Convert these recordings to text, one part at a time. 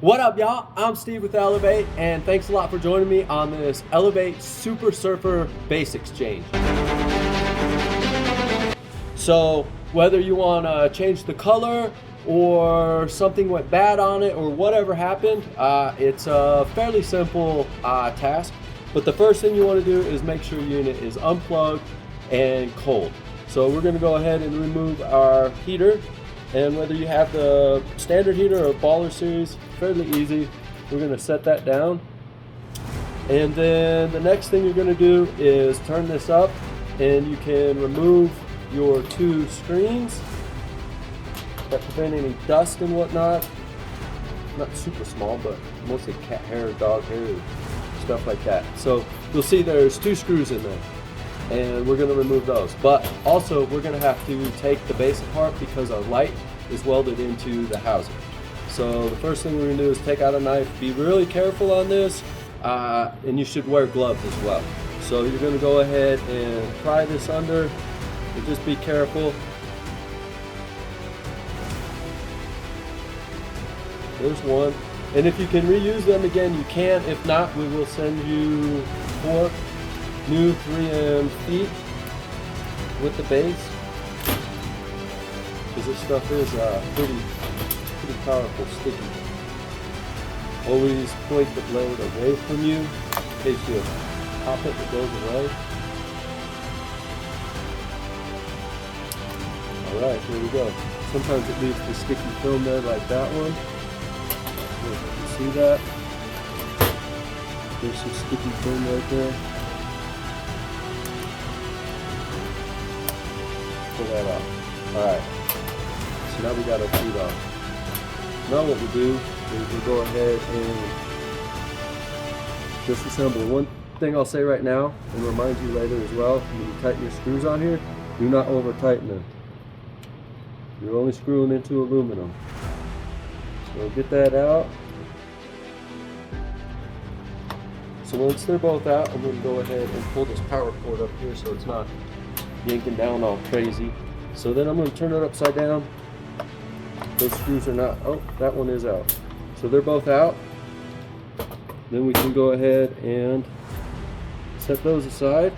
What up, y'all? I'm Steve with Elevate, and thanks a lot for joining me on this Elevate Super Surfer Basics change. So, whether you want to change the color or something went bad on it or whatever happened, it's a fairly simple task. But the first thing you want to do is make sure your unit is unplugged and cold. So we're going to go ahead and remove our heater. And whether you have the standard heater or Baller Series, fairly easy. We're going to set that down. And then the next thing you're going to do is turn this up, and you can remove your two screens that prevent any dust and whatnot. Not super small, but mostly cat hair, dog hair, stuff like that. So you'll see there's two screws in there, and we're going to remove those. But also we're going to have to take the base apart because our light is welded into the housing. So the first thing we're going to do is take out a knife. Be really careful on this, and you should wear gloves as well. So you're going to go ahead and pry this under, and just be careful. There's one. And if you can reuse them again, you can. If not, we will send you 4 new 3M feet with the base, because this stuff is pretty powerful sticky. Always point the blade away from you in case you pop it, it goes away. Alright, here we go. Sometimes it leaves the sticky film there like that one. You can see that. There's some sticky film right there. Pull that off. Alright. So now we got our feet off. Now what we'll do is we'll go ahead and disassemble. One thing I'll say right now, and remind you later as well, when you tighten your screws on here, do not over tighten them. You're only screwing into aluminum. So get that out. So once they're both out, I'm going to go ahead and pull this power cord up here so it's not yanking down all crazy. So then I'm going to turn it upside down. Those screws are not, oh, that one is out. So they're both out. Then we can go ahead and set those aside.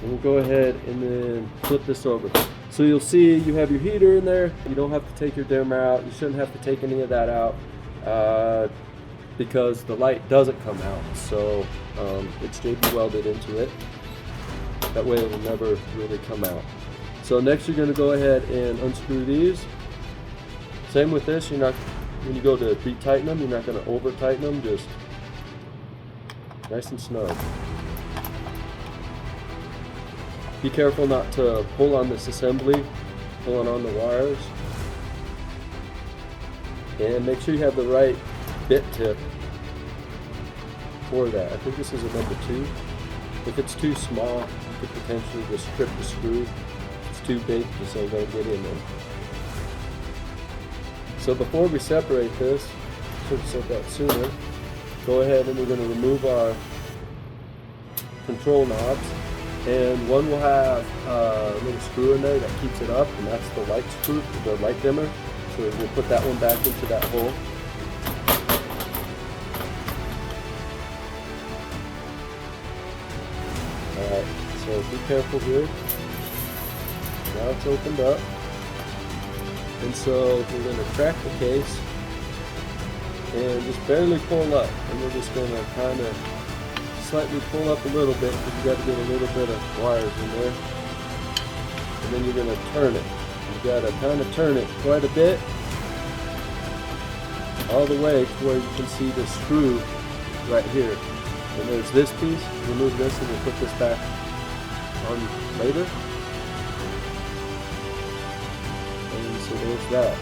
And we'll go ahead and then flip this over. So you'll see you have your heater in there. You don't have to take your dimmer out. You shouldn't have to take any of that out because the light doesn't come out. So it's JB welded into it. That way it will never really come out. So next you're going to go ahead and unscrew these. Same with this, you're not, when you go to retighten them, you're not going to over tighten them, just nice and snug. Be careful not to pull on this assembly, pulling on the wires. And make sure you have the right bit tip for that. I think this is a number 2. If it's too small, you could potentially just strip the screw. Too big, just ain't gonna get in there. So before we separate this, should have said that sooner, go ahead and we're going to remove our control knobs, and one will have a little screw in there that keeps it up, and that's the light screw, the light dimmer. So we'll put that one back into that hole. Alright, so be careful here. Now it's opened up, and so we're going to crack the case and just barely pull up, and we're just going to kind of slightly pull up a little bit because you got to get a little bit of wires in there, and then you're going to turn it. You got to kind of turn it quite a bit, all the way to where you can see the screw right here. And there's this piece. Remove this and we'll put this back on later. So there's that.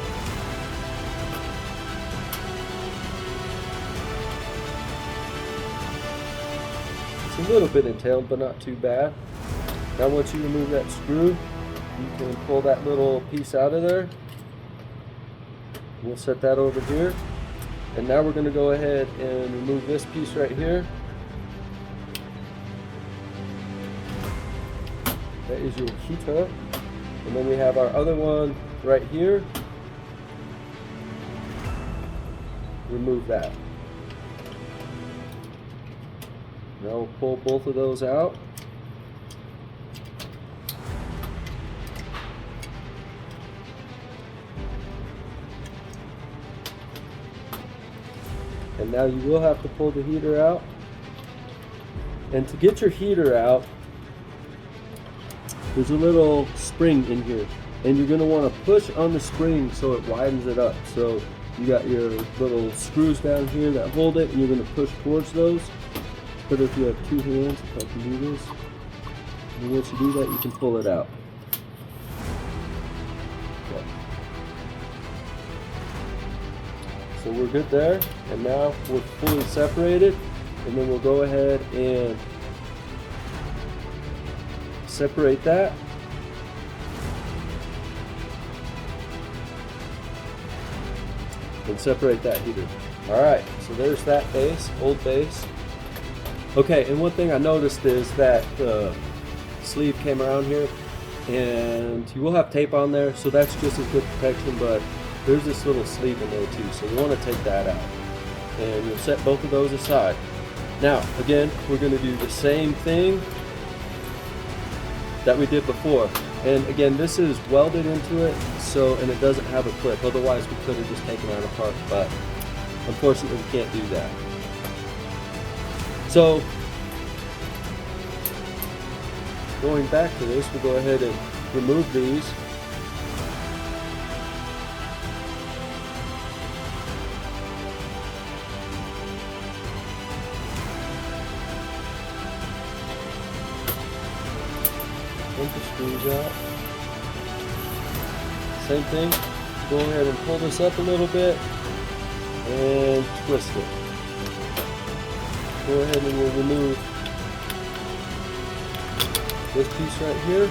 It's a little bit entailed, but not too bad. Now once you remove that screw, you can pull that little piece out of there. We'll set that over here. And now we're going to go ahead and remove this piece right here. That is your heater. And then we have our other one right here. remove that. Now we'll pull both of those out. And now you will have to pull the heater out. And to get your heater out, there's a little spring in here. And you're going to want to push on the spring so it widens it up. So you got your little screws down here that hold it, and you're going to push towards those. But if you have two hands, if I can do this, and once you do that, you can pull it out. Okay. So we're good there, and now we're fully separated, and then we'll go ahead and separate that. And separate that heater. Alright, so there's that base, old base. Okay, and one thing I noticed is that the sleeve came around here, and you will have tape on there, so that's just as good protection, but there's this little sleeve in there too, so you want to take that out. And you'll set both of those aside. Now, again, we're going to do the same thing that we did before. And again, this is welded into it, so, and it doesn't have a clip. Otherwise, we could have just taken it apart, but unfortunately, we can't do that. So, going back to this, we'll go ahead and remove these. Take the screws out. Same thing. Go ahead and pull this up a little bit and twist it. Go ahead and we'll remove this piece right here,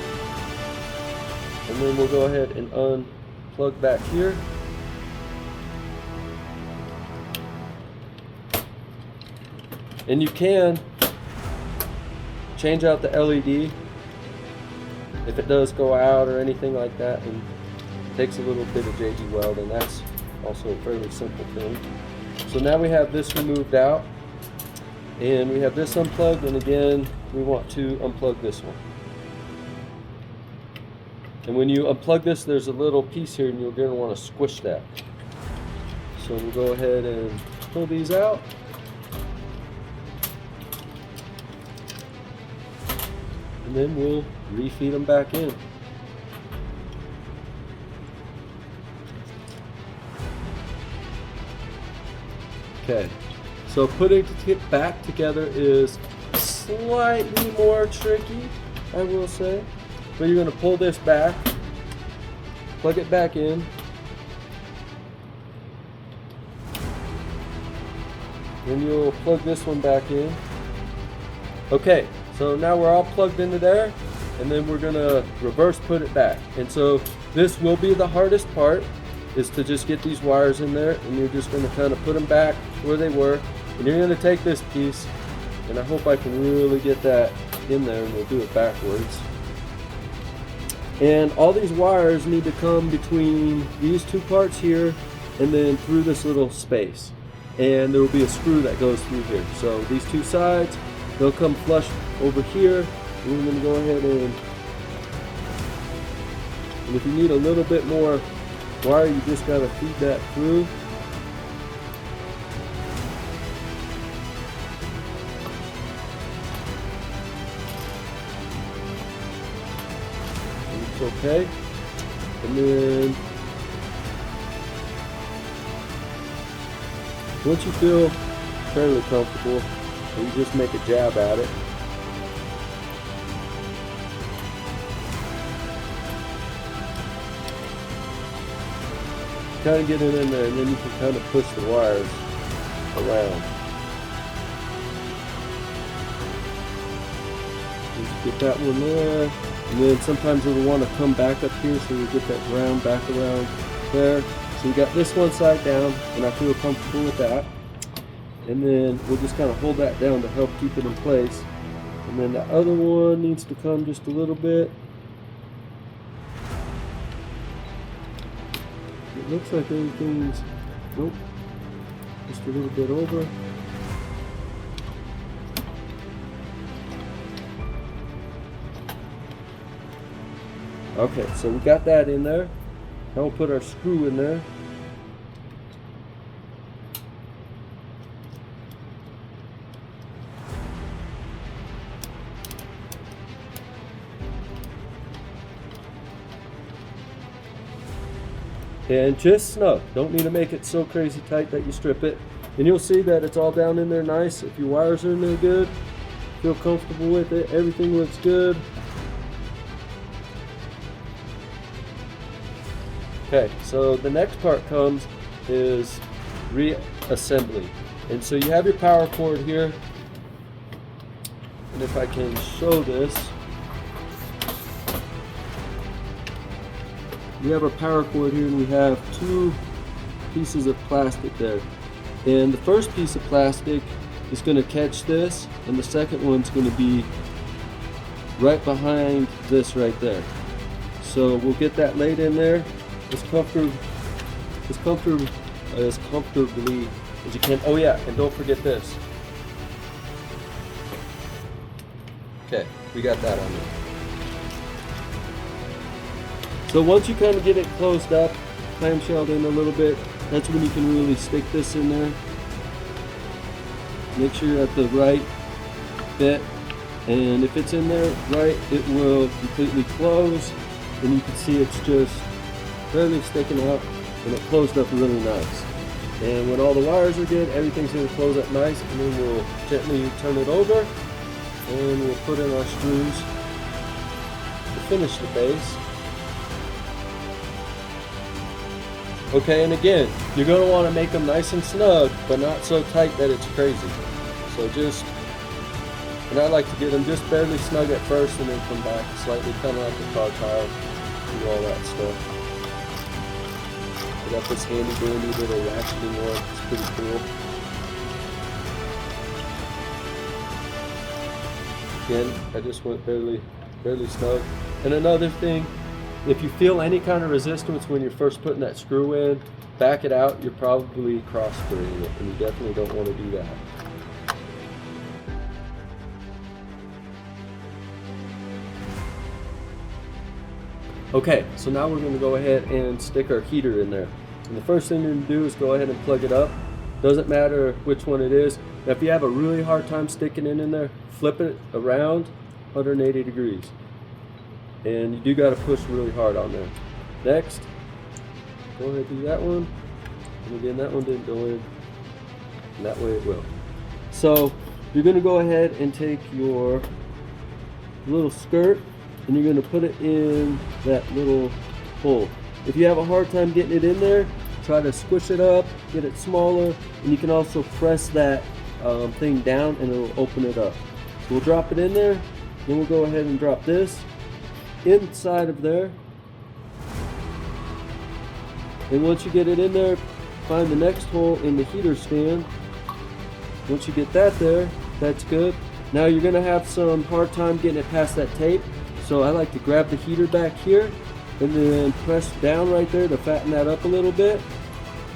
and then we'll go ahead and unplug back here. And you can change out the LED if it does go out or anything like that, and it takes a little bit of JG Weld, and that's also a fairly simple thing. So now we have this removed out, and we have this unplugged, and again we want to unplug this one. And when you unplug this, there's a little piece here, and you're going to want to squish that. So we'll go ahead and pull these out. And then we'll refeed them back in. Okay, so putting it back together is slightly more tricky, I will say. But you're going to pull this back, plug it back in, then you'll plug this one back in. Okay, so now we're all plugged into there, and then we're going to reverse put it back. And so this will be the hardest part, is to just get these wires in there, and you're just going to kind of put them back where they were. And you're going to take this piece, and I hope I can really get that in there, and we'll do it backwards. And all these wires need to come between these two parts here and then through this little space. And there will be a screw that goes through here. So these two sides, they'll come flush over here. And we're going to go ahead and if you need a little bit more wire, you just got to feed that through. Okay, and then once you feel fairly comfortable, you just make a jab at it. Kind of get it in there, and then you can kind of push the wires around. Just get that one there. And then sometimes it'll want to come back up here, so we get that ground back around there. So we got this one side down, and I feel comfortable with that. And then we'll just kind of hold that down to help keep it in place. And then the other one needs to come just a little bit. It looks like everything's, nope. just a little bit over. Okay, so we got that in there. Now we'll put our screw in there. And just snug. Don't need to make it so crazy tight that you strip it. And you'll see that it's all down in there nice. If your wires are in there good, feel comfortable with it, everything looks good. Okay, so the next part comes is reassembly. And so you have your power cord here. And if I can show this, we have our power cord here and we have two pieces of plastic there. And the first piece of plastic is going to catch this, and the second one's going to be right behind this right there. So we'll get that laid in there as comfortably as you can. Oh yeah, and don't forget this. Okay, we got that on there. So once you kind of get it closed up, clamshelled in a little bit, that's when you can really stick this in there. Make sure you're at the right bit, and if it's in there right, it will completely close, and you can see it's just barely sticking out, and it closed up really nice. And when all the wires are good, everything's going to close up nice, and then we'll gently turn it over, and we'll put in our screws to finish the base. Okay, and again, you're going to want to make them nice and snug, but not so tight that it's crazy. So and I like to get them just barely snug at first and then come back slightly, kind of like a car tire, do all that stuff. I got this handy dandy little ratcheting one, it's pretty cool. Again, I just went barely snug. And another thing, if you feel any kind of resistance when you're first putting that screw in, back it out, you're probably cross spraying it, and you definitely don't want to do that. Okay, so now we're going to go ahead and stick our heater in there. And the first thing you're going to do is go ahead and plug it up. Doesn't matter which one it is. Now, if you have a really hard time sticking it in there, flip it around 180 degrees. And you do got to push really hard on there. Next, go ahead and do that one. And again, that one didn't go in. And that way it will. So you're going to go ahead and take your little skirt and you're going to put it in that little hole. If you have a hard time getting it in there, try to squish it up, get it smaller, and you can also press that thing down and it'll open it up. So we'll drop it in there, then we'll go ahead and drop this inside of there. And once you get it in there, find the next hole in the heater stand. Once you get that there, that's good. Now you're going to have some hard time getting it past that tape. So I like to grab the heater back here and then press down right there to fatten that up a little bit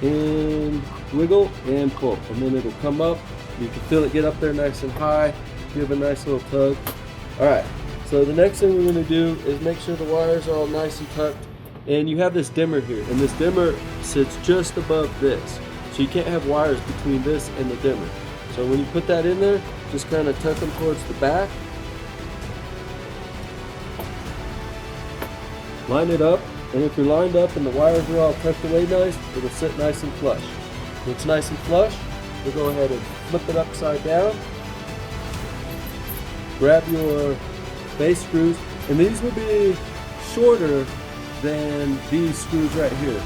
and wiggle and pull, and then it'll come up. You can feel it get up there nice and high, give a nice little tug. Alright, so the next thing we're going to do is make sure the wires are all nice and tucked, and you have this dimmer here, and this dimmer sits just above this, so you can't have wires between this and the dimmer. So when you put that in there, just kind of tuck them towards the back. Line it up, and if you're lined up and the wires are all tucked away nice, it'll sit nice and flush. When it's nice and flush, we'll go ahead and flip it upside down. Grab your base screws, and these will be shorter than these screws right here.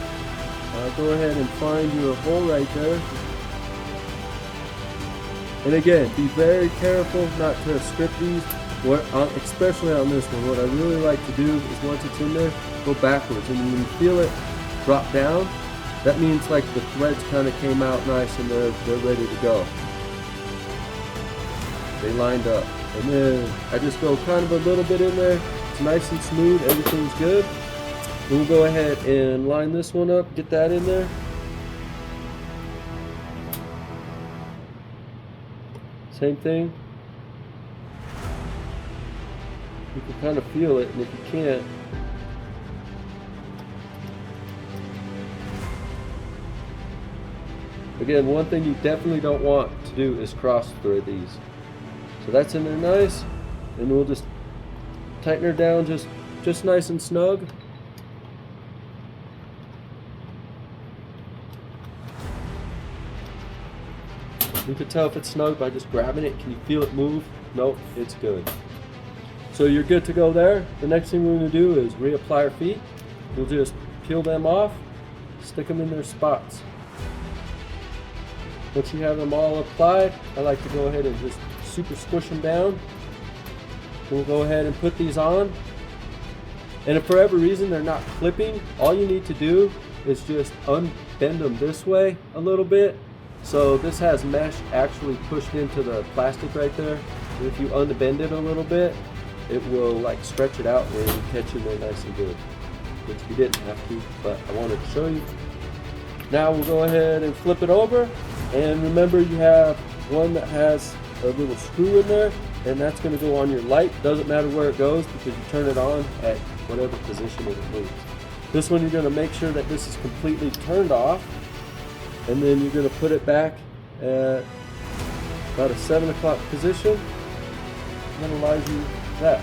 Go ahead and find your hole right there. And again, be very careful not to strip these. Especially on this one, what I really like to do is once it's in there, go backwards, and when you feel it drop down, that means like the threads kind of came out nice and they're ready to go. They lined up, and then I just go kind of a little bit in there. It's nice and smooth, everything's good. Then we'll go ahead and line this one up, get that in there. Same thing. You can kind of feel it, and if you can't, again, one thing you definitely don't want to do is cross thread these. So that's in there nice, and we'll just tighten her down just nice and snug. You can tell if it's snug by just grabbing it. Can you feel it move? Nope, it's good. So you're good to go there. The next thing we're going to do is reapply our feet. We'll just peel them off, stick them in their spots. Once you have them all applied, I like to go ahead and just super squish them down. We'll go ahead and put these on. And if for every reason they're not clipping, all you need to do is just unbend them this way a little bit. So this has mesh actually pushed into the plastic right there. And if you unbend it a little bit, it will like stretch it out and catch in there nice and good. Which you didn't have to, but I wanted to show you. Now we'll go ahead and flip it over. And remember, you have one that has a little screw in there, and that's going to go on your light. Doesn't matter where it goes because you turn it on at whatever position it moves. This one, you're going to make sure that this is completely turned off, and then you're going to put it back at about a 7 o'clock position. And that allows you that.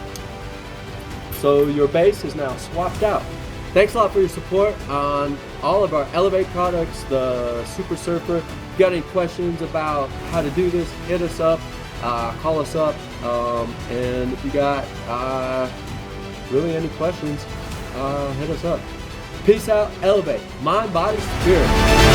So your base is now swapped out. Thanks a lot for your support on all of our Elevate products, the Super Surfer. If you got any questions about how to do this, hit us up, call us up, and if you got really any questions, hit us up. Peace out, Elevate, mind, body, spirit.